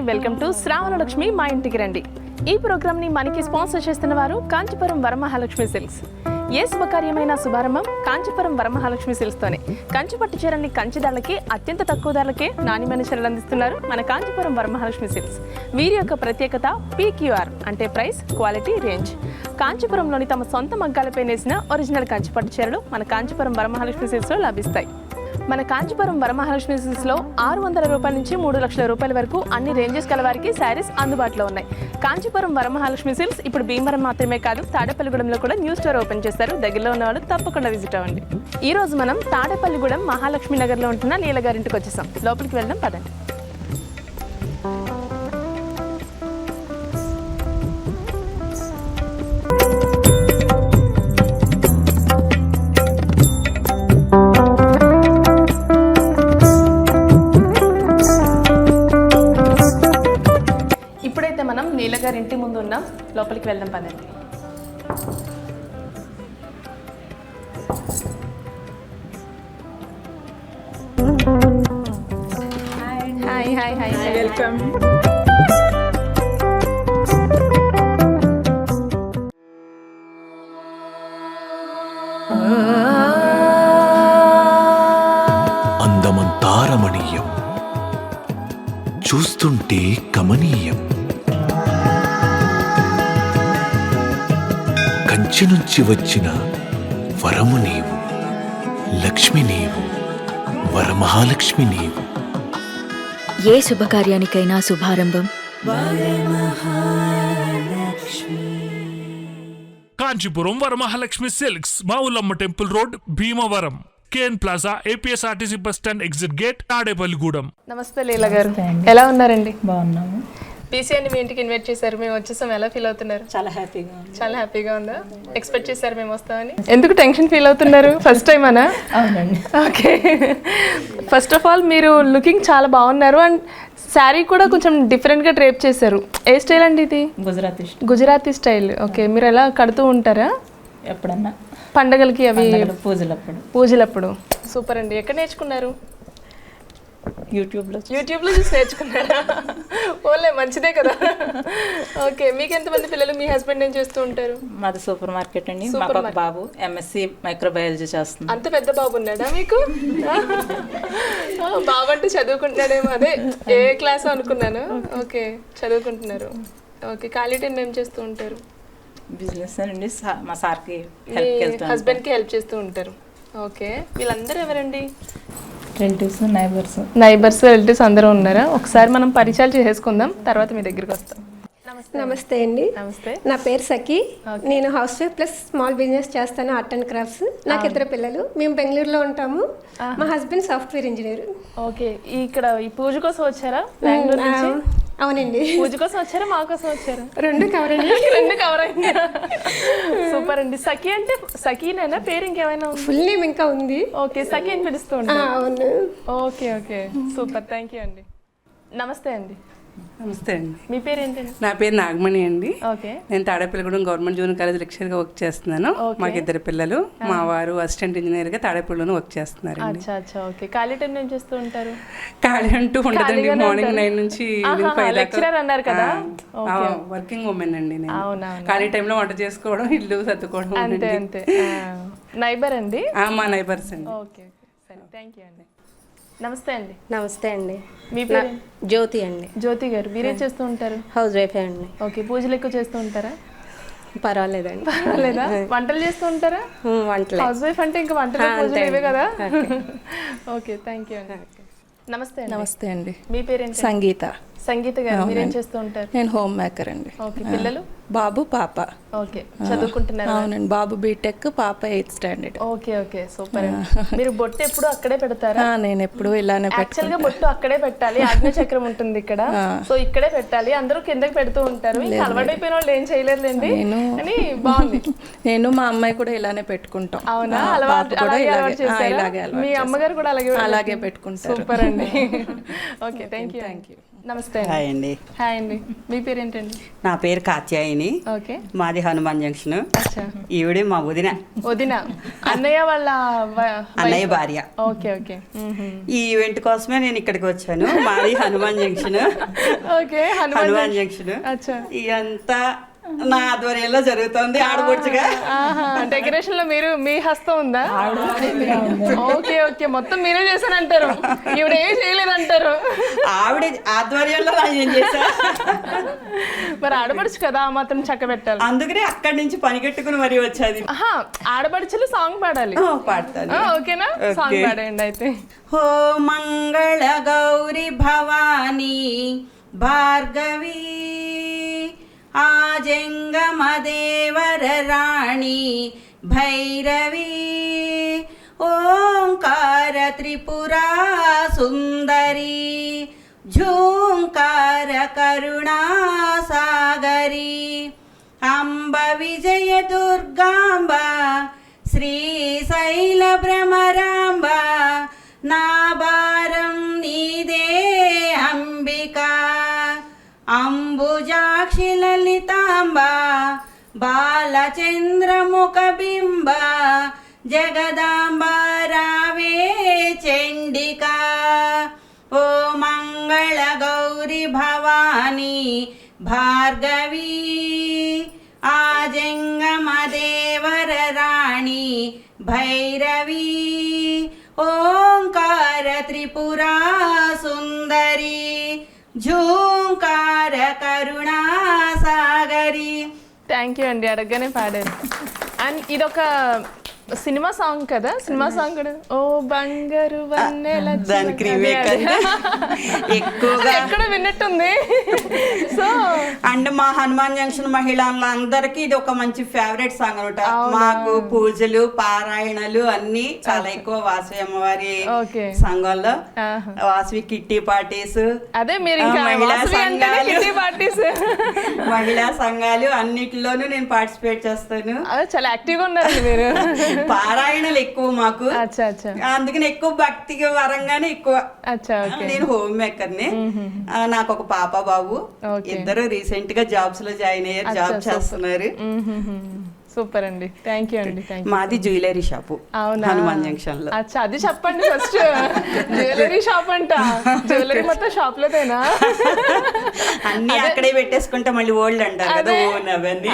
Welcome to Sravanalakshmi మా ఇంటికి రండి. ఈ ప్రోగ్రామ్ ని మనకి స్పాన్సర్ చేస్తున్న వారు కాంచీపురం వరమహాలక్ష్మి సిల్క్స్. ఏ శుభకార్యమైన శుభారంభం కాంచీపురం వరమహాలక్ష్మి సిల్క్స్ తోనే. కంచి పట్టు చీరల్ని కంచి ధరలకి అత్యంత తక్కువ ధరలకే నాణ్యమైన చీరలు అందిస్తున్నారు మన కాంచీపురం వరమహాలక్ష్మి సిల్క్స్. వీరి యొక్క ప్రత్యేకత PQR అంటే ప్రైస్, క్వాలిటీ, రేంజ్. కాంచీపురంలోని తమ సొంత మగ్గాలపై నేసిన ఒరిజినల్ కంచి పట్టు చీరలు మన కాంచీపురం వరమహాలక్ష్మి సిల్క్స్లో లభిస్తాయి. మన కాంచీపురం వరమహాలక్ష్మి సిల్క్స్లో 600 రూపాయల నుంచి 3 లక్షల రూపాయల వరకు అన్ని రేంజెస్ గల వారికి శారీస్ అందుబాటులో ఉన్నాయి. కాంచీపురం వరమహాలక్ష్మి సిల్క్స్ ఇప్పుడు భీమవరం మాత్రమే కాదు, తాడేపల్లిగూడెంలో కూడా న్యూ స్టోర్ ఓపెన్ చేస్తారు. దగ్గరలో ఉన్న వాళ్ళు తప్పకుండా విజిట్ అవ్వండి. ఈ రోజు మనం తాడేపల్లిగూడెం మహాలక్ష్మి నగర్లో ఉంటున్న లీల గారింటికి వచ్చేసాం. లోపలికి వెళ్ళడం పదండి. లీల గారి ఇంటి ముందు ఉన్నాం. లోపలికి వెళ్దాం పదండి. Hi hi hi welcome. అందమంతా రమణీయం, చూస్తుంటే కమనీయం. కంచి నుంచి వచ్చిన వరము నీవు, లక్ష్మి నీవు, వరమహాలక్ష్మి నీవు. ఏ శుభకార్యానికైనా శుభారంభం Kanchipuram Varamahalakshmi silks, Mavullamma temple road, Bhimavaram, KN plaza, APSRTC bus stand exit gate, Tadepalligudem. నమస్తే లీల గారు, ఎలా ఉన్నారండి? బాగున్నాము. PCని మీ ఇంటికి ఇన్వైట్ చేశారు, మేము వచ్చేసాం. ఎలా ఫీల్ అవుతున్నారు? చాలా హ్యాపీగా ఉంది. చాలా హ్యాపీగా ఉందా? ఎక్స్పెక్ట్ చేశారు మేము వస్తామని? ఎందుకు టెన్షన్ ఫీల్ అవుతున్నారు? ఫస్ట్ టైం అనా? అవునండి. ఓకే, ఫస్ట్ ఆఫ్ ఆల్ మీరు లుకింగ్ చాలా బాగున్నారు అండ్ శారీ కూడా కొంచెం డిఫరెంట్గా డ్రేప్ చేశారు. ఏ స్టైల్ అండి ఇది? గుజరాతీ స్టైల్. ఓకే, మీరు ఎలా కడుతూ ఉంటారా ఎప్పుడన్నా? పండగలకి అవి పూజలప్పుడు. సూపర్ అండి. ఎక్కడ నేర్చుకున్నారు? యూట్యూబ్లో చూసి నేర్చుకున్నారా? ఓన్లే, మంచిదే కదా. ఓకే, మీకు ఎంతమంది పిల్లలు? మీ హస్బెండ్ ఏం చేస్తూ ఉంటారు? మాది సూపర్ మార్కెట్ అండి. మాకు ఒక బాబు MSc మైక్రోబయాలజీ చేస్తుంది. అంత పెద్ద బాబు ఉన్నాడా మీకు? బాబు అంటే చదువుకుంటున్నాడేమో, అదే ఏ క్లాస్ అనుకున్నాను. ఓకే, చదువుకుంటున్నారు. ఓకే, ఖాళీ టైం ఏం చేస్తూ ఉంటారు? బిజినెస్ అండి. మా సార్కి హస్బెండ్కి హెల్ప్ చేస్తూ ఉంటారు. ఓకే, వీళ్ళందరూ ఎవరండి? రిలేటివ్స్, నైబర్స్, రిలేటివ్స్ అందరూ ఉన్నారా? ఒకసారి మనం పరిచయాలు చేసుకుందాం, తర్వాత మీ దగ్గరికి వస్తాం. నమస్తే అండి. నమస్తే, నా పేరు సఖీ. నేను house wife plus small business చేస్తాను, ఆర్ట్ అండ్ క్రాఫ్ట్స్. నాకు 2 పిల్లలు. మేము బెంగళూరులో ఉంటాము. మా హస్బెండ్ సాఫ్ట్వేర్ ఇంజనీర్. ఓకే, ఇక్కడ ఈ పూజ కోసం వచ్చారా బెంగళూరు నుంచి? అవునండి. పూజ కోసం వచ్చారా, మా కోసం వచ్చారా? 2 కవర్ అండి. 2 కవర్ అయింది. సూపర్ అండి. సఖీ అంటే సఖీనేనా? పేరు ఇంకేమైనా? ఫుల్ నేమ్ ఇంకా ఉంది. ఓకే, సఖీ అని పిలుస్తూ ఉంటారు. అవును. Okay okay, super, thank you అండి. నమస్తే అండి. నమస్తే అండి. మీ పేరు ఏంటండి? నా పేరు నాగమణి అండి. ఓకే, నేను తాడేపల్లిగూడెం గవర్నమెంట్ జూనియర్ కాలేజ్ లెక్చర్గా వర్క్ చేస్తున్నాను. మాకు 2 పిల్లలు. మా వారు అసిస్టెంట్ ఇంజనీర్గా తాడేపల్లిలోనే వర్క్ చేస్తున్నారు. అచ్చా అచ్చా. ఓకే, ఖాళీ టైం ఏం చేస్తూ ఉంటారు? ఖాళీ అంటూ ఉండదండి. మార్నింగ్ 9 నుంచి లెక్చరర్ అన్నారు కదా. వర్కింగ్ ఉమెన్ అండి నేను. ఖాళీ టైంలో వంట చేసుకోవడం, ఇల్లు సర్దుకోవడం. అంతే అంతే. నైబర్ అండి? మా నైబర్స్ అండి. ఓకే, సరే, థ్యాంక్ యూ అండి. నమస్తే అండి. నమస్తే అండి. మీ పేరు? జ్యోతి అండి. జ్యోతి గారు, మీరేం చేస్తూ ఉంటారు? హౌస్ వైఫ్ అండి. ఓకే, పూజలు ఎక్కువ చేస్తూ ఉంటారా? పర్వాలేదండి. పర్వాలేదా? వంటలు చేస్తూ ఉంటారా? వంటలు. హౌస్ వైఫ్ అంటే ఇంకా వంటలు పూజలు ఇవే కదా. ఓకే, థ్యాంక్ యూ అండి. నమస్తే అండి. నమస్తే అండి. మీ పేరేంటి? సంగీత. సంగీత గారు, మీరేం చేస్తూ ఉంటారు? నేను హోమ్ మేకర్ అండి. ఓకే, పిల్లలు? బాబు, పాప. ఓకే, చదువుకుంటున్నారు? అవునండి, బాబు బీటెక్, పాప 8th standard. Okay okay, super. మీరు బొట్టు ఎప్పుడు అక్కడే పెడతారా? నేను ఎప్పుడు ఇలానే యాక్చువల్ గా బొట్టు అక్కడే పెట్టాలి. ఆజ్ఞ చక్రం ఉంటుంది ఇక్కడ, సో ఇక్కడే పెట్టాలి. అందరూ కిందకి పెడుతూ ఉంటారు. ఇంకా అలవాటైపోయిన వాళ్ళు ఏం చేయలేరులేండి అని. బాగుంది. నేను మా అమ్మాయి కూడా ఇలానే పెట్టుకుంటాం. అవునా? మీ అమ్మగారు కూడా అలాగే అలాగే పెట్టుకుంటారు. సూపర్ అండి. Okay, thank you. నమస్తే హాయ్ అండి. హాయ్ అండి, మీ పేరేంటండి? నా పేరు కాత్యాయిని. ఓకే. మాది హనుమాన్ జంక్షన్. అచ్చా. ఈవిడే మా వదిన. వదిన అన్నయ్య వాళ్ళ అన్నయ్య భార్య. Okay okay. ఈ ఈవెంట్ కోసమే నేను ఇక్కడికి వచ్చాను. మాది Hanuman junction. Okay. Hanuman junction. అచ్చా. ఇదంతా నా ఆధ్వర్యంలో జరుగుతుంది. ఆడబొచ్చుగా డెకరేషన్ లో మీరు మీ హస్తం ఉందా? ఓకే ఓకే, మొత్తం మీరే చేశానంటారు, ఈవిడ ఏం చేయలేదంటారు. ఆవిడ ఆధ్వర్యంలో ఏం చేశా. మరి ఆడపడుచు కదా, ఆ మాత్రం చక్క పెట్టాలి. అందుకనే అక్కడి నుంచి పనిగట్టుకుని మరీ వచ్చేది. ఆడపడుచులు సాంగ్ పాడాలి. పాడతాను. ఓకేనా? సాంగ్ పాడండి అయితే. హో మంగళ గౌరి భవానీ భార్గవి ఆజంగమదేవర రాణి భైరవి ఓంకార త్రిపురా సుందరి ఝూంకార కరుణా సాగరి అంబ విజయ దుర్గాంబ శ్రీశైల భ్రమరాంబ నాబారం నీదే అంబికా అంబుజాక్షి లలితాంబ బాలచంద్రముఖ బింబ జగదాంబ రావే చండికా ఓ మంగళ గౌరి భవానీ భార్గవి ఆజంగమదేవర రాణి భైరవి ఓంకార త్రిపురా సుందరి ఝూంకార కరుణా సాగరి. థ్యాంక్ యూ అండి, అడగగానే పాడారు. అండ్ ఇదొక సినిమా సాంగ్ కదా, సినిమా సాంగ్ కూడా ఓ బంగారు వన్నెల దానికి రీమేక్ ఎక్కువగా ఎక్కడ విన్నట్టుంది. సో అండ్ మా హనుమాన్ జంక్షన్ మహిళలందరికీ ఇది ఒక మంచి ఫేవరెట్ సాంగ్ అనమాట. మాకు పూజలు పారాయణలు అన్ని చాలా ఎక్కువ వాసవి అమ్మవారి సంఘంలో. వాసవి కిట్టి పార్టీస్, అదే మీరు ఇంకా మహిళా సంఘాలు అన్నిటిలోనూ నేను పార్టిసిపేట్ చేస్తాను. చాలా యాక్టివ్ గా ఉన్నారు మీరు. పారాయణలు ఎక్కువ మాకు, అందుకని ఎక్కువ భక్తి వరంగానే ఎక్కువ. నేను హోమ్ మేకర్ ని. నాకు ఒక పాప బాబు, ఇద్దరు రీసెంట్ గా జాబ్స్ లో జాయిన్ అయ్యారు, జాబ్ చేస్తున్నారు. సూపర్ అండి, థ్యాంక్ యూ అండి. మాది జ్యువెలరీ షాపు హనుమాన్ జంక్షన్ లో. అచ్చా, అది చెప్పండి ఫస్ట్. జ్యువెలరీ షాప్ అంట, జ్యువెలరీ మొత్తం షాప్ లోదేనా? అన్ని అక్కడే పెట్టేసుకుంటే మళ్ళీ ఓల్డ్ అంటారు కదా, ఓన్ అవన్నీ.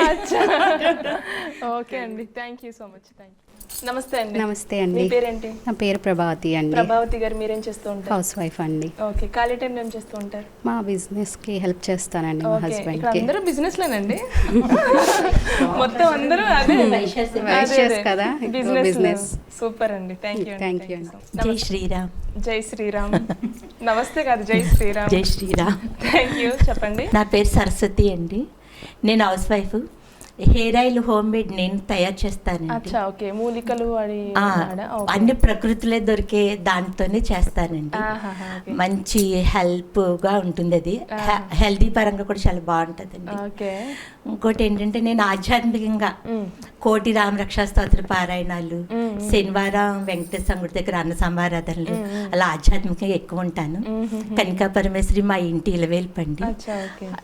ఓకే అండి, thank you so much. Thank you. నమస్తే అండి. నమస్తే అండి. మీ పేరేంటి? నా పేరు ప్రభావతి అండి. ప్రభావతి గారు, మీరేం చేస్తూ ఉంటారు? హౌస్ వైఫ్ అండి. ఓకే. ఖాళీ టైం ఏం చేస్తూ ఉంటారు? మా బిజినెస్ కి హెల్ప్ చేస్తానండి, మా హస్బెండ్ కి. అందరూ బిజినెస్ లేనండి, మొత్తం అందరూ అదే కదా, బిజినెస్. సూపర్ అండి, థ్యాంక్ యూ. థ్యాంక్ యూ అండి. జై శ్రీరామ్. జై శ్రీరామ్. నమస్తే కాదు, జై శ్రీరామ్. జై శ్రీరామ్. Thank you. చెప్పండి. నా పేరు సరస్వతి అండి. నేను house wife. Hair oil home made నేను తయారు చేస్తానండి. ఓకే. మూలికలు అన్ని ప్రకృతిలో దొరికే దాంతోనే చేస్తానండి. మంచి హెల్ప్గా ఉంటుంది, అది హెల్దీ పరంగా కూడా చాలా బాగుంటుందండి. ఇంకోటి ఏంటంటే నేను ఆధ్యాత్మికంగా కోటి రామరక్షా స్తోత్ర పారాయణాలు, శనివారం వెంకటేశ్వర గుడి దగ్గర అన్న సమారాధనలు, అలా ఆధ్యాత్మికంగా ఎక్కువ ఉంటాను. కనికా పరమేశ్వరి మా ఇంటి ఇలవేల్పండి.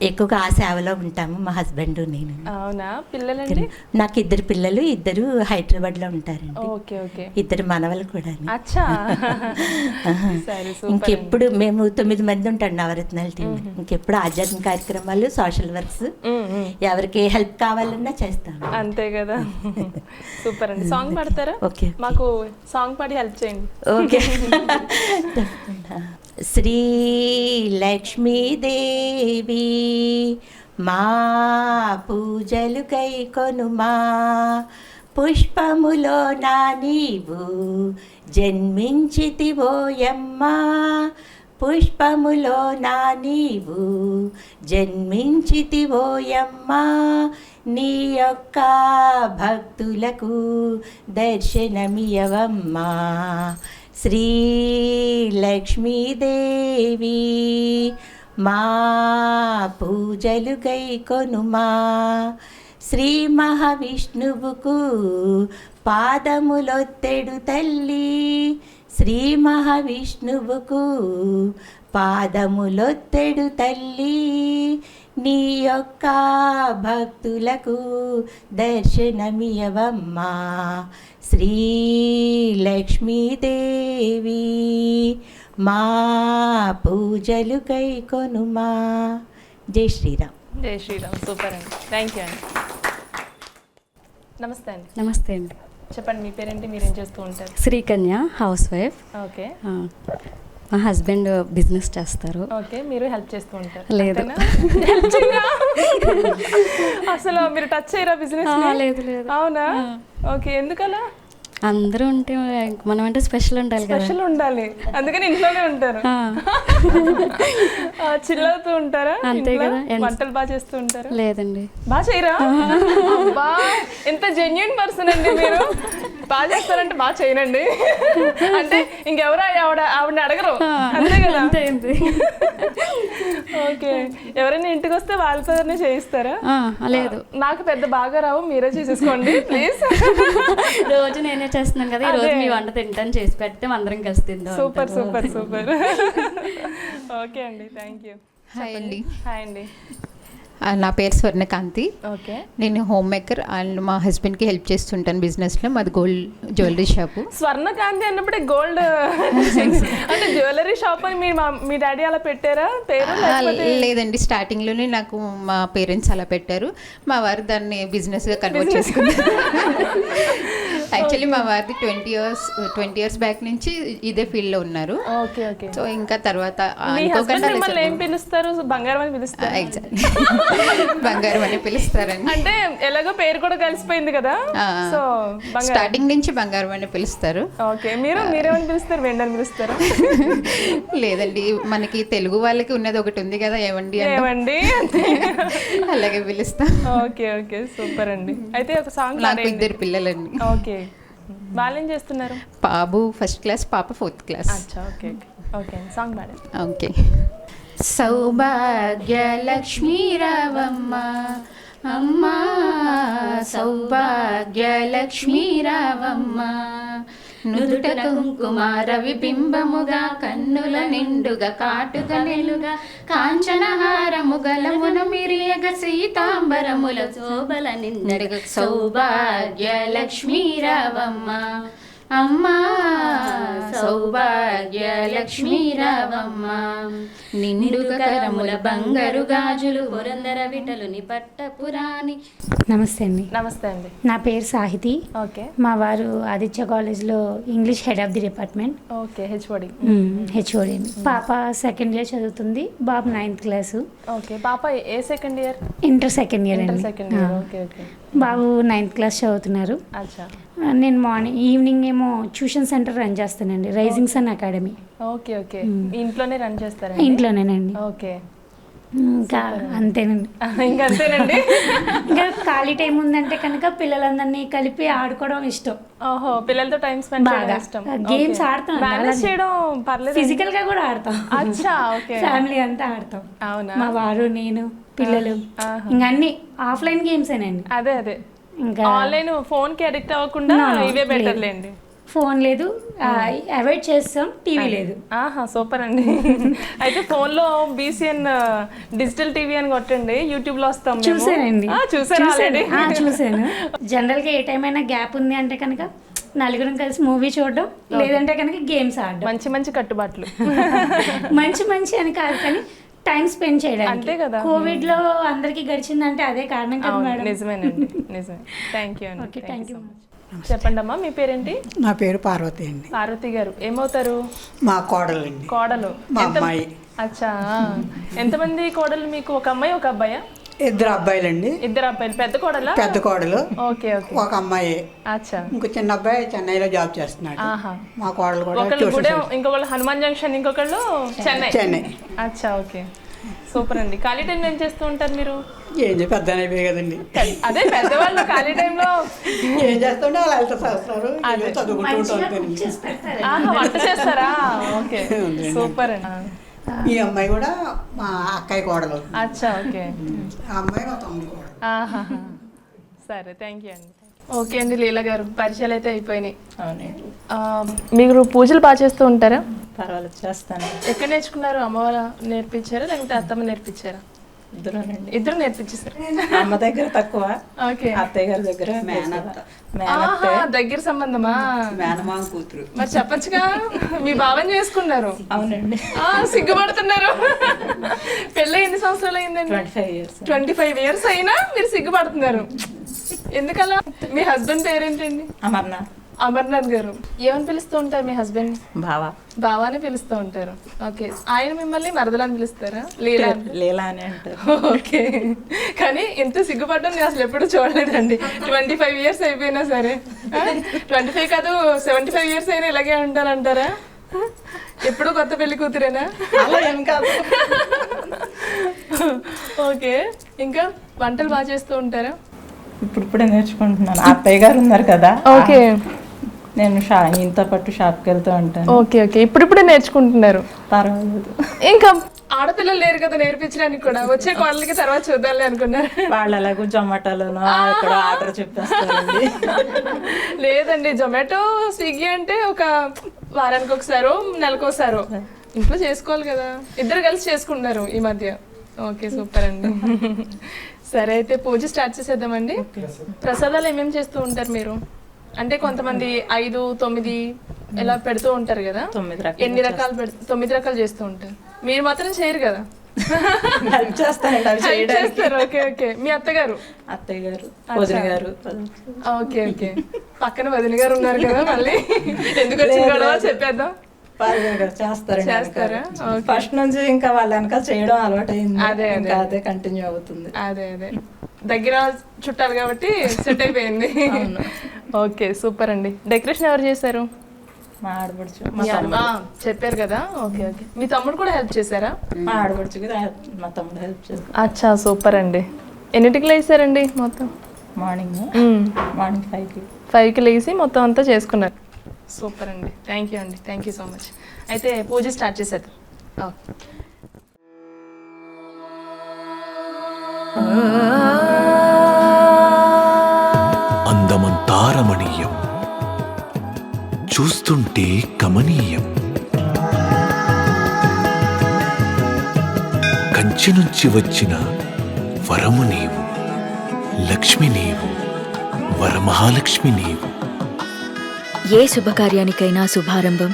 ఎక్కువగా ఆ సేవలో ఉంటాము, మా హస్బెండ్ నేను. అవునా? పిల్లలండి? నాకు ఇద్దరు పిల్లలు, ఇద్దరు హైదరాబాద్ లో ఉంటారండి. ఇద్దరు మనవలు కూడా. ఇంకెప్పుడు మేము 9 మంది ఉంటాం నవరత్నాల టీం. ఇంకెప్పుడు ఆధ్యాత్మిక కార్యక్రమాలు, సోషల్ వర్క్స్, ఎవరికి హెల్ప్ కావాలన్నా చేస్తాం. అంతే కదా. సూపర్ అండి. సాంగ్ పాడతారా? ఓకే, మాకు సాంగ్ పాడి హెల్ప్ చేయండి. ఓకే. శ్రీ లక్ష్మీదేవి మా పూజలు కైకొనుమా, పుష్పములో నా నీవు జన్మించితివోయమ్మా, పుష్పములో నా నీవు జన్మించితివోయమ్మా, నీ యొక్క భక్తులకు దర్శనమియవమ్మా, శ్రీ లక్ష్మీదేవి మా పూజలు కైకొనుమా, శ్రీ మహావిష్ణువుకు పాదములొత్తెడు తల్లి, శ్రీ మహావిష్ణువుకు పాదములొత్తెడు తల్లి నీ యొక్క భక్తులకు దర్శనమియవమ్మా శ్రీ లక్ష్మీదేవి మా పూజలు కైకొనుమా. జై శ్రీరామ్. జై శ్రీరామ్. సూపర్ అండి, థ్యాంక్ యూ అండి. నమస్తే అండి. నమస్తే అండి. చెప్పండి మీ పేరేంటి, మీరేం చేస్తూ ఉంటారు? Srikanya, house wife. ఓకే. మా హస్బెండ్ బిజినెస్ చేస్తారు. ఓకే, మీరు హెల్ప్ చేస్తూ ఉంటారు? లేదు. అసలు మీరు టచ్ చేయరా బిజినెస్? లేదు లేదు. అవునా? ఓకే, ఎందుకలా? అందరూ ఉంటే మనం అంటే స్పెషల్ ఉండాలి కదా. స్పెషల్ ఉండాలి, అందుకని ఇంట్లోనే ఉంటారు. చిల్ అవుతూ ఉంటారా? అంతే కదా. వంటలు బాగా చేస్తూ ఉంటారా? లేదండి. బాగా చేయరా? బా ఎంత జెన్యున్ పర్సన్ అండి మీరు. బాగా చేస్తారంటే బాగా చేయనండి అంటే ఇంకెవరు ఆవిడని అడగరు, అంతే కదా. ఓకే, ఎవరైనా ఇంటికి వస్తే వాళ్ళతోనే చేయిస్తారా? లేదు, నాకు పెద్ద బాగా రావు, మీరే చేసేసుకోండి ప్లీజ్. రోజు నేనే చేస్తున్నాను కదా, ఈ రోజు మీ వంట తింటాను, చేసి పెడితే అందరం కలిసి తిందాం. Super super super. ఓకే అండి, థ్యాంక్ యూ. హాయ్ అండి. హాయ్ అండి. నా పేరు స్వర్ణకాంతి. ఓకే. నేను హోమ్ మేకర్ అండ్ మా హస్బెండ్కి హెల్ప్ చేస్తుంటాను బిజినెస్లో. మాది గోల్డ్ జ్యువెలరీ షాపు. స్వర్ణకాంతి అన్నప్పుడే గోల్డ్ అంటే జ్యువెలరీ షాప్ అని మీ డాడీ అలా పెట్టారా పేరు? లేదండి, స్టార్టింగ్లోనే నాకు మా పేరెంట్స్ అలా పెట్టారు. మా వారు దాన్ని బిజినెస్గా కన్వర్ట్ చేసుకున్నారు. యాక్చువల్లీ మా వారిది 20 years బ్యాక్ నుంచి ఇదే ఫీల్డ్లో ఉన్నారు. Okay okay. సో ఇంకా తర్వాత ఏం పిలుస్తారు? బంగారం అని పిలుస్తారు. ఎగ్జాక్ట్లీ, బంగారం అని పిలుస్తారండి. అంటే ఎలాగో పేరు కూడా కలిసిపోయింది కదా, సో స్టార్టింగ్ నుంచి బంగారం అని పిలుస్తారు. ఓకే, మీరేమని పిలుస్తారు? వెండి అని పిలుస్తారా? లేదండి, మనకి తెలుగు వాళ్ళకి ఉన్నది ఒకటి ఉంది కదా, ఏమండి ఏమండి అలాగే పిలుస్తాం. ఓకే ఓకే, సూపర్ అండి. అయితే ఒక సాంగ్. నాకు 2 పిల్లలండి. ఓకే, వాళ్ళేం చేస్తున్నారు? బాబు 1st క్లాస్, పాప 4th క్లాస్. అచ్చా, ఓకే ఓకే. సాంగ్ పాడండి. ఓకే. సౌభాగ్య లక్ష్మీ రావమ్మ అమ్మా, సౌభాగ్య లక్ష్మీ రావమ్మ, నుదుట కుంకుమార విబింబముగా, కన్నుల నిండుగా కాటుక నెలుగా, కాంచనహారము గలమున మిరియగ, సీతాంబరముల శోభల నిండగ, సౌభాగ్య లక్ష్మీ రావమ్మ అమ్మా, సౌభాగ్య లక్ష్మీ రావమ్మ, నిండుగా కరముల బంగారు గాజులు, పురందర విటలుని పట్టపురాణి. నమస్తే అండి. నమస్తే అండి. నా పేరు సాహితి. ఓకే. మా వారు ఆదిత్య కాలేజ్లో English head of the department. Okay, HOD. HOD. పాప 2nd year చదువుతుంది, బాబు 9th class. ఓకే, పాప ఏ 2nd year? Inter 2nd year అండి. Okay okay. బాబు 9th class చదువుతున్నారు. అచ్చా. నేను ఈవినింగ్ ఏమో ట్యూషన్ సెంటర్ రన్ చేస్తానండి, rising sun academy. Okay okay. ఇంట్లోనే రన్ చేస్తారా? ఇంట్లోనేనండి. ఓకే. ఇంకా అంతేనండి. ఇంకా అంతేనండి. ఇంకా ఖాళీ టైం ఉందంటే కనుక పిల్లలందరినీ కలిపి ఆడుకోవడం ఇష్టం. ఓహో, పిల్లలతో టైం స్పెండ్ చేయడం ఇష్టం. గేమ్స్ ఆడతాం, బ్యాలెన్స్ చేయడం పర్లేదు. ఫిజికల్ గా కూడా ఆడతాం. అచ్చా, ఓకే. ఫ్యామిలీ అంతా ఆడతాం. అవునా? మా వారు, నేను, పిల్లలు, ఇంకా అన్ని ఆఫ్లైన్ గేమ్స్ ఏనండి. అదే అదే, ఇంకా ఆన్లైన్ ఫోన్ కి అడిక్ట్ అవ్వకుండా ఇవే బెటర్ లేండి. ఫోన్ లేదు, అవాయిడ్ చేస్తాం, టీవీ లేదు. ఆహా, సూపర్ అండి. అయితే ఫోన్ లో BCN డిజిటల్ టీవీ అని కొట్టండి, యూట్యూబ్ లో వస్తాం. చూసానండి. చూసాను. జనరల్ గా ఏ టైం అయినా గ్యాప్ ఉంది అంటే కనుక నలుగురం కలిసి మూవీ చూడడం, లేదంటే కనుక గేమ్స్ ఆడడం. మంచి మంచి కట్టుబాట్లు. మంచి అని కాదు కానీ టైం స్పెండ్ చేయడానికి. అంతే కదా. కోవిడ్ లో అందరికి గడిచిందంటే అదే కారణం కదా మేడం. నిజమేనండి, నిజమే. థ్యాంక్ యూ అండి. Okay, thank you. చెప్పండి అమ్మా, మీ పేరేంటి? నా పేరు పార్వతి అండి. పార్వతి గారు ఏమవుతారు? మా కోడలు అండి. కోడలు, మా అమ్మాయి. అచ్చా, ఎంతమంది కోడలు మీకు? ఒక అమ్మాయి ఒక అబ్బాయా? 2 అబ్బాయిలండి. 2 అబ్బాయిలు. పెద్ద కోడలా? పెద్ద కోడలు. Okay okay. ఒక అమ్మాయి. అచ్చా. ఇంకో చిన్న అబ్బాయి చెన్నైలో జాబ్ చేస్తున్నాడు. మా కోడలు కూడా. ఇంకొకళ్ళు హనుమాన్ జంక్షన్, ఇంకొకళ్ళు చెన్నై. అచ్చా, ఓకే, సూపర్ అండి. ఖాళీ టైంలో ఏం చేస్తూ ఉంటారు మీరు? ఏం పెద్ద అయిపోయి కదండి. అదే పెద్దవాళ్ళు ఖాళీ టైంలో ఏం చేస్తుంటే అలా వెళ్తా చేస్తారు, చదువుకుంటూ ఉంటారు. వంట చేస్తారా? ఓకే, సూపర్ అండి. ఈ అమ్మాయి కూడా మా అక్కయ్య కోడలు. అచ్చా, ఓకే. ఆ అమ్మాయి మా తమ్ముడు కోడలు. సరే, థ్యాంక్ యూ అండి. ఓకే అండి, లీలా గారు పరిచయాలు అయితే అయిపోయినాయి. మీరు పూజలు బాగా చేస్తూ ఉంటారా? పర్వాలేదు చేస్తాను. ఎక్కడ నేర్చుకున్నారు? అమ్మ వాళ్ళ నేర్పించారా లేకపోతే అత్తమ్మ నేర్పించారా? ఇద్దరునండి. ఇద్దరు నేర్పించేసారు. అమ్మ దగ్గర తక్కువ, ఓకే. అత్తయ్య గారి దగ్గర ఆహా, దగ్గర సంబంధమా? మేనమామ కూతురు. మరి చెప్పచ్చుగా, మీ బావని చేసుకున్నారు. అవునండి. సిగ్గుపడుతున్నారు. పెళ్ళి ఎన్ని సంవత్సరాలు అయిందండి? 25 years. 25 years అయినా మీరు సిగ్గుపడుతున్నారు ఎందుకలా? మీ హస్బెండ్ పేరేంటండి? అమర్నాథ్. అమర్నాథ్ గారు. ఏమని పిలుస్తూ ఉంటారు మీ హస్బెండ్? బావా. బావాని పిలుస్తూ ఉంటారు. ఓకే. ఆయన మిమ్మల్ని మరదలని పిలుస్తారా? లీలా. లీలా అని అంటారు. ఓకే. కానీ ఎంత సిగ్గుపడ్డం నేను అసలు ఎప్పుడు చూడలేదండి. 25 years అయిపోయినా సరే. 25 కాదు 75 years అయినా ఇలాగే ఉంటారంటారా? ఎప్పుడు కొత్త పెళ్లి కూతురేనా? అలా ఏం కాదు. ఓకే. ఇంకా వంటలు బాగా చేస్తూ ఉంటారా? ఇప్పుడిప్పుడే నేర్చుకుంటున్నాను. అత్తయ్య గారు ఉన్నారు కదా, ఓకే. నేను ఈయనతో పాటు షాప్కి వెళ్తూ ఉంటాను. Okay okay. ఇప్పుడిప్పుడే నేర్చుకుంటున్నారు. పర్వాలేదు. ఇంకా ఆడపిల్లలు లేరు కదా నేర్పించడానికి కూడా. వచ్చే కోడలకి తర్వాత చూద్దాంలే అనుకున్నారు. వాళ్ళు ఎలాగో జొమాటోలోనో అక్కడ ఆర్డర్ చెప్పేస్తారండి. లేదండి, జొమాటో స్విగ్గీ అంటే ఒక వారానికి ఒకసారో నెలకోసారో ఇంట్లో చేసుకోవాలి కదా. ఇద్దరు కలిసి చేసుకుంటున్నారు ఈ మధ్య. ఓకే, సూపర్ అండి. సరే, అయితే పూజ స్టార్ట్ చేసేద్దామండి. ప్రసాదాలు ఏమేమి చేస్తూ ఉంటారు మీరు? అంటే కొంతమంది 5, 9 ఇలా పెడుతూ ఉంటారు కదా. 9 రకాలు. ఎన్ని రకాలు 9 రకాలు చేస్తూ ఉంటారు. మీరు మాత్రం చేయరు కదా. చేస్తారు. Okay okay. మీ అత్తగారు? అత్తయ్య గారు, వదిన గారు. Okay okay. పక్కన వదిన గారు ఉన్నారు కదా, మళ్ళీ ఎందుకు వచ్చిన గొడవ చెప్పేద్దాం. చేస్తారా? ఫస్ట్ నుంచి ఇంకా వాళ్ళ వెనకాల చేయడం అలవాటు అయింది. అదే కంటిన్యూ అవుతుంది. అదే దగ్గర చుట్టాలు కాబట్టి సెట్ అయిపోయింది. ఓకే, సూపర్ అండి. డెకరేషన్ ఎవరు చేశారు? మా ఆడపడుచు. చెప్పారు కదా. Okay okay. మీ తమ్ముడు కూడా హెల్ప్ చేశారా? మా ఆడపడుచుకి మా తమ్ముడు హెల్ప్ చేశారు. అచ్చా, సూపర్ అండి. ఎన్నింటికి లేసారండి మొత్తం? మార్నింగ్ 5కి. 5కి లేచి మొత్తం అంతా చేసుకున్నారు. సూపర్ అండి. థ్యాంక్ యూ అండి. Thank you so much. అయితే పూజ స్టార్ట్ చేసేది. ఓకే. అందమంతా రమణీయం, చూస్తుంటే కమనీయం. కంచి నుంచి వచ్చిన వరము నీవు, లక్ష్మి నీవు, వరమహాలక్ష్మి నీవు. ఏ శుభకార్యానికైనా శుభారంభం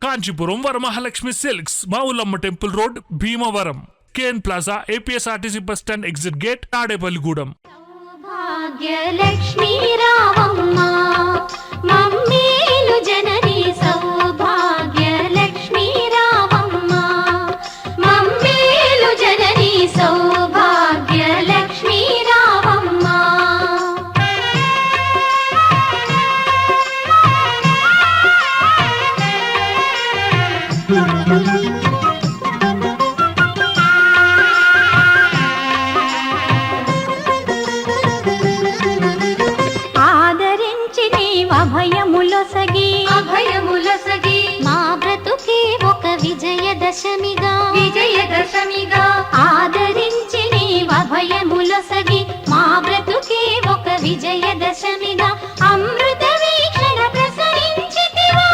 కాంచీపురం వరమహాలక్ష్మి సిల్క్స్, మా Ullamma temple road, Bhimavaram. KN plaza, APSRTC bus stand exit gate, Tadepalligudem. Bhagyalakshmi రావమ్మ మమ్మేలు జనని సౌభాగ్యలక్ష్మీ రావమ్మ మమ్మేలు జనని సౌభాగ్యలక్ష్మీ రావమ్మ. అభయములొసగి మా బ్రతుకే ఒక విజయదశమిగా ఆదరించి నీవు అభయములొసగి మా బ్రతుకే ఒక విజయదశమిగా అమృత వీక్షణ ప్రసరించితివా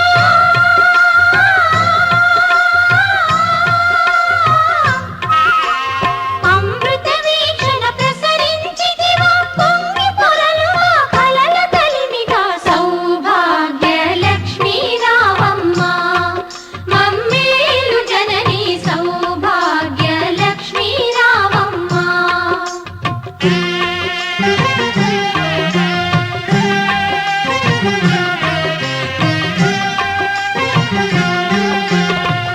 అమృత వీక్షణ ప్రసరించితివా పొంగి పొరలుగా కలల కలిమిగా సౌభాగ్యలక్ష్మీ రావమ్మ మమ్మేలు జనని సౌభాగ్యలక్ష్మీ రావమ్మ.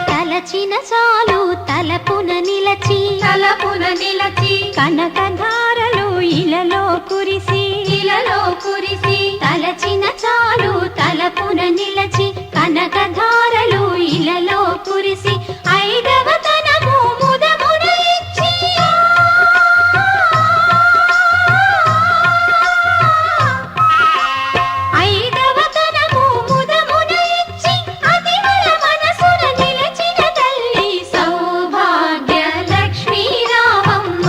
తలచిన చాలు తలపున నిలచి కనకధారలు ఇలలో కురిసి తలచిన చాలు తలపున నిలచి కనకధారలు ఇలలో కురిసి ఐదవ తనము ముదమున ఇచ్చి ఐదవ తనము ముదమున ఇచ్చి అతివల మనసున నిలచిన తల్లి సౌభాగ్యలక్ష్మీ రావమ్మ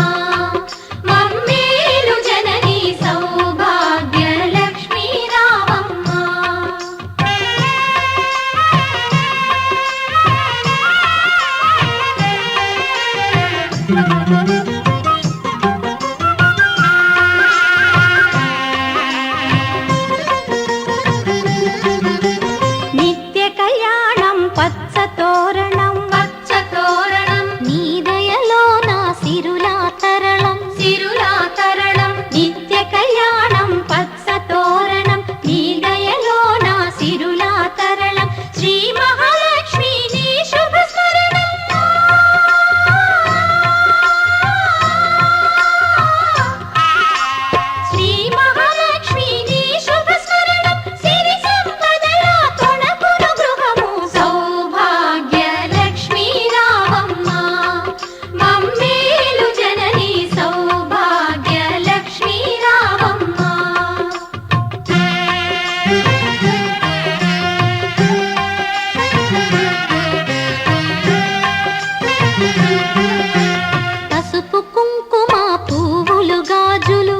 కుంకుమ పువ్వులు గాజులు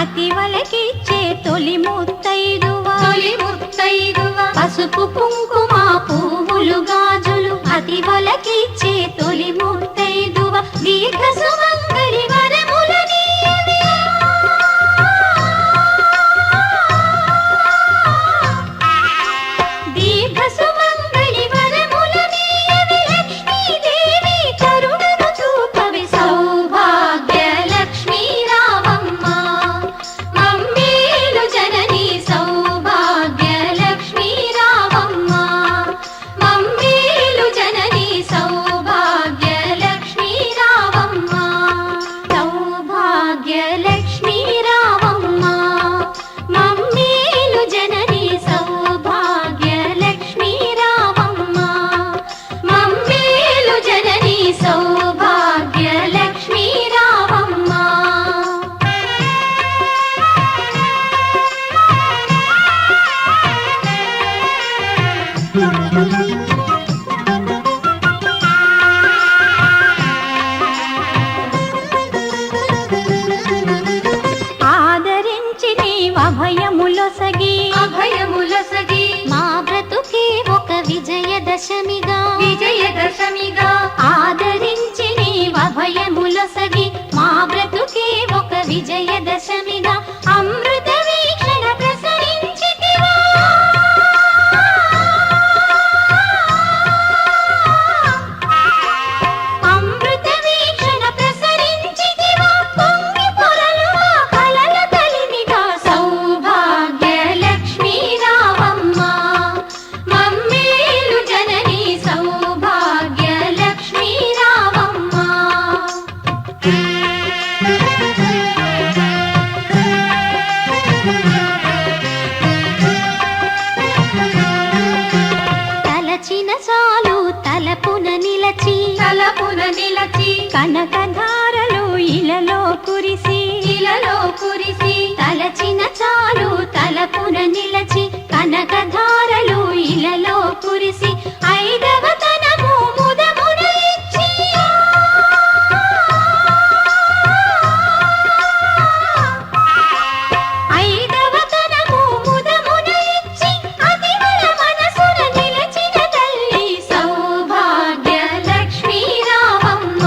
అతి వలకిచ్చే తొలి ముత్తైదువ పసుపు కుంకుమ పువ్వులు గాజులు అతి వలకిచ్చే తొలి ముత్తైదువ దీర్ఘ సుమంగళి వరములనీయవే దీర్ఘ సుమంగళి వరములనీయవే లక్ష్మీదేవి కరుణను చూపవే సౌభాగ్య లక్ష్మీ రామమ్మ మమ్మేలు జనని సౌభాగ్య లక్ష్మీ రామమ్మ మమ్మేలు జనని సౌభాగ్య లక్ష్మీ రామమ్మ సౌభాగ్య లక్ష్మీ రామమ్మ మమ్మేలు జనని సౌభాగ్య లక్ష్మీ రామమ్మ మమ్మేలు జనని సౌభాగ్య లక్ష్మీ రామమ్మ ఆదరించి నీవు అభయములొసగి మా బ్రతుకే ఒక విజయదశమిగా ఆదరించి నీవు అభయములొసగి మా బ్రతుకే ఒక విజయదశమిగా అమృత వీక్షణ ప్రసరించితివా అమృత వీక్షణ ప్రసరించితివా పొంగి పొరలుగా కలల కలిమిగా సౌభాగ్య లక్ష్మీ రామమ్మ మమ్మేలు జనని సౌభాగ్య లక్ష్మీ రామమ్మ తలచిన చాలు తలపున నిలచి కనకధారలు ఇలలో కురిసి తలచిన చాలు తలపున నిలచి కనకధారలు ఇలలో కురిసి ఐదవ తనము ముదమున ఇచ్చి ఐదవ తనము ముదమున ఇచ్చి అతివల మనసున నిలచిన తల్లి సౌభాగ్య లక్ష్మీ రామమ్మ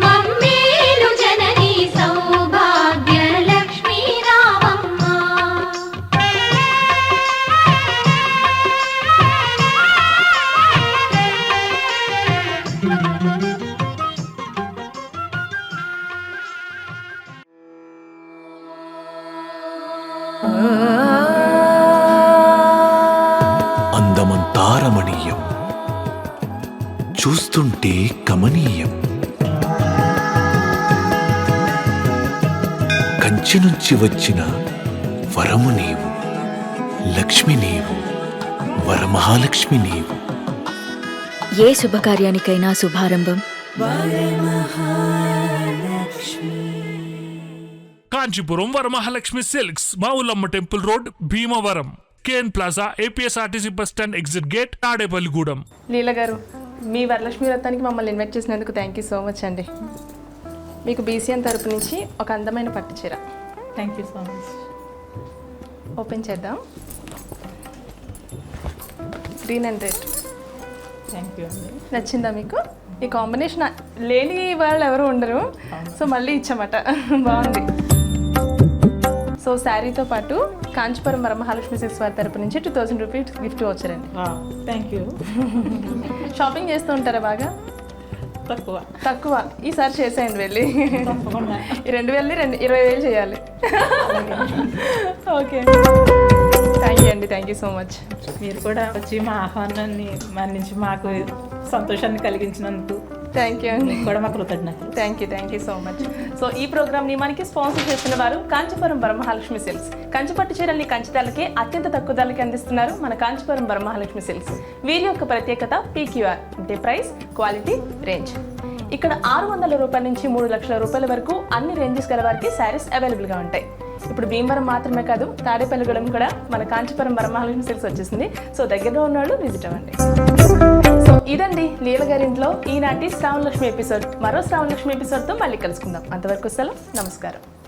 మమ్మేలు జనని సౌభాగ్య లక్ష్మీ రామమ్మ అందమంతా రమణీయం, చూస్తుంటే కమనీయం. కంచి నుంచి వచ్చిన వరము నీవు, లక్ష్మి నీవు, వరమహాలక్ష్మి నీవు. ఏ శుభకార్యానికైనా శుభారంభం కాంచీపురం వరమహాలక్ష్మి సిల్క్స్ మా Ullamma temple road Bhimavaram KN plaza APSRTC bus stand exit gate Tadepalligudem. Leela garu, మీ వరలక్ష్మి వ్రతానికి మమ్మల్ని ఇన్వైట్ చేసినందుకు థ్యాంక్ యూ సో మచ్ అండి. మీకు బీసీఎన్ తరపు నుంచి ఒక అందమైన పట్టు చీర. Thank you so much. Open చేద్దాం. Green and red. Thank you అండి. నచ్చిందా మీకు? ఈ కాంబినేషన్ లేని వాళ్ళు ఎవరు ఉండరు, సో మళ్ళీ ఇచ్చామట. బాగుంది. సో శారీతో పాటు కాంచీపురం వరమహాలక్ష్మి సిల్క్స్ వారి తరపు నుంచి 2000 రూపీస్ గిఫ్ట్ వచ్చారండి. Thank you. షాపింగ్ చేస్తూ ఉంటారా బాగా? తక్కువ. ఈసారి చేసేయండి వెళ్ళి. 2020 చేయాలి. ఓకే, థ్యాంక్ యూ అండి. Thank you so much. మీరు కూడా వచ్చి మా ఆహ్వానాన్ని మన్నించి మాకు సంతోషాన్ని కలిగించినందుకు థ్యాంక్ యూ అండి. కూడా మా కృతజ్ఞతలు. Thank you so much. So ఈ ప్రోగ్రామ్ని మనకి స్పాన్సర్ చేస్తున్న వారు కాంచీపురం వరమహాలక్ష్మి సిల్క్స్. కంచిపట్టు చీరల్ని కంచి ధరలకే అత్యంత తక్కువ ధరలకి అందిస్తున్నారు మన కాంచీపురం వరమహాలక్ష్మి సిల్క్స్. వీరి యొక్క ప్రత్యేకత PQR అంటే ప్రైస్, క్వాలిటీ, రేంజ్. ఇక్కడ 600 రూపాయల నుంచి 3 లక్షల రూపాయల వరకు అన్ని రేంజెస్ గల వారికి శారీస్ అవైలబుల్గా ఉంటాయి. ఇప్పుడు భీమవరం మాత్రమే కాదు, తాడేపల్లిగూడెం కూడా మన కాంచీపురం వరమహాలక్ష్మి సిల్క్స్ వచ్చేసింది. సో దగ్గరలో ఉన్న వాళ్ళు విజిట్ అవ్వండి. సో ఇదండి లీల గారింట్లో ఈనాటి శ్రావణలక్ష్మి ఎపిసోడ్. మరో శ్రావణలక్ష్మి ఎపిసోడ్తో మళ్ళీ కలుసుకుందాం. అంతవరకు సెలవు. నమస్కారం.